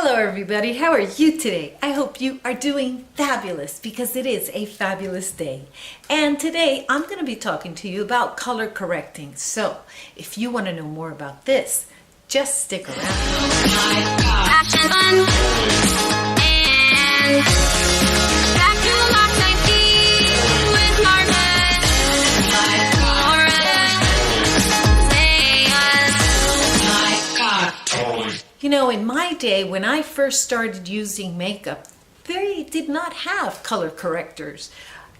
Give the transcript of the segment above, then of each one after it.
Hello everybody, how are you today? I hope you are doing fabulous because it is a fabulous day. And today I'm going to be talking to you about color correcting. So if you want to know more about this, just stick around. Action fun. And back to Lock 19 with Marta. You know, in my day, when I first started using makeup, they did not have color correctors.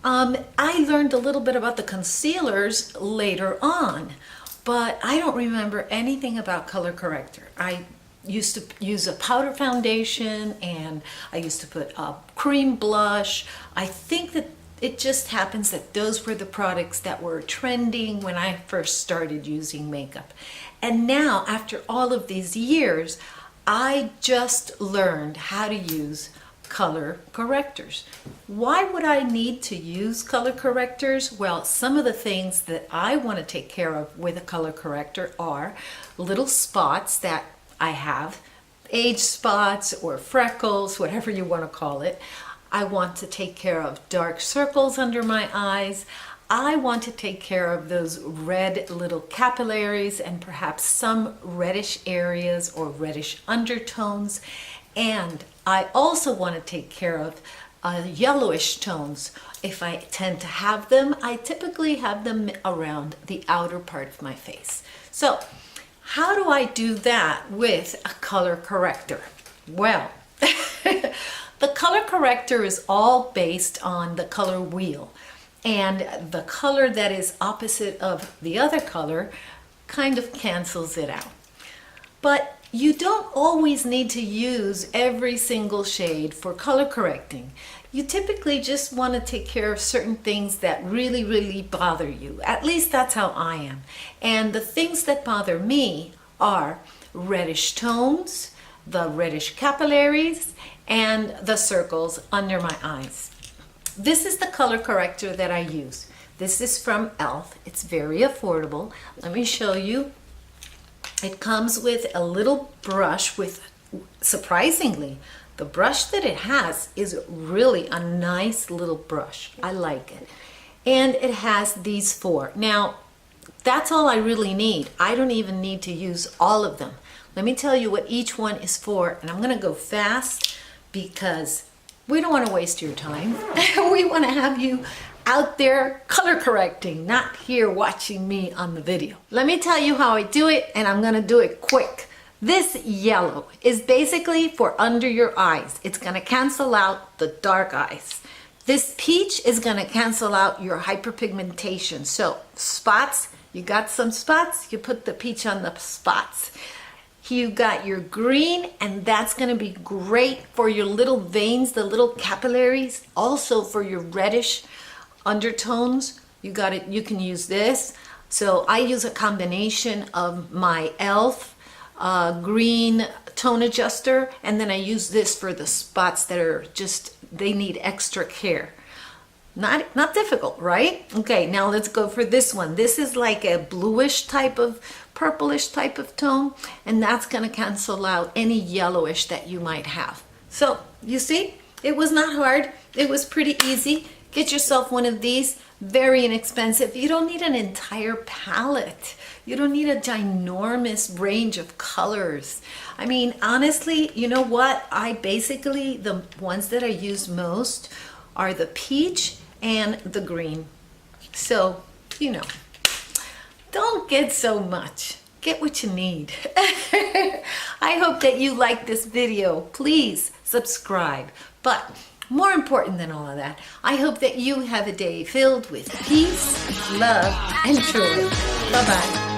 I learned a little bit about the concealers later on, but I don't remember anything about color corrector. I used to use a powder foundation and I used to put a cream blush. I think that it just happens that those were the products that were trending when I first started using makeup. And now, after all of these years, I just learned how to use color correctors. Why would I need to use color correctors? Well, some of the things that I want to take care of with a color corrector are little spots that I have, age spots or freckles, whatever you want to call it. I want to take care of dark circles under my eyes. I want to take care of those red little capillaries and perhaps some reddish areas or reddish undertones. And I also want to take care of yellowish tones. If I tend to have them, I typically have them around the outer part of my face. So how do I do that with a color corrector? Well, the color corrector is all based on the color wheel. And the color that is opposite of the other color kind of cancels it out. But you don't always need to use every single shade for color correcting. You typically just want to take care of certain things that really bother you. At least that's how I am. And the things that bother me are reddish tones, the reddish capillaries, and the circles under my eyes. This is the color corrector that I use. This is from e.l.f. It's very affordable. Let me show you. It comes with a little brush with, surprisingly, the brush that it has is really a nice little brush. I like it. And it has these four. Now, that's all I really need. I don't even need to use all of them. Let me tell you what each one is for, and I'm going to go fast because we don't want to waste your time. We want to have you out there color correcting, not here watching me on the video. Let me tell you how I do it, and I'm going to do it quick. This yellow is basically for under your eyes. It's going to cancel out the dark eyes. This peach is going to cancel out your hyperpigmentation. So spots, you got some spots, you put the peach on the spots. You got your green, and that's going to be great for your little veins, the little capillaries. Also for your reddish undertones, you got it. You can use this. So I use a combination of my e.l.f. Green tone adjuster, and then I use this for the spots that are just, they need extra care. Not difficult, right? Okay, now let's go for this one. This is like a bluish type of, purplish type of tone, and that's going to cancel out any yellowish that you might have. So you see, it was not hard. It was pretty easy. Get yourself one of these. Very inexpensive. You don't need an entire palette. You don't need a ginormous range of colors. I mean, honestly, you know what? The ones that I use most are the peach and the green. So, you know, don't get so much. Get what you need. I hope that you like this video. Please subscribe. But more important than all of that, I hope that you have a day filled with peace, love, and joy. Bye-bye.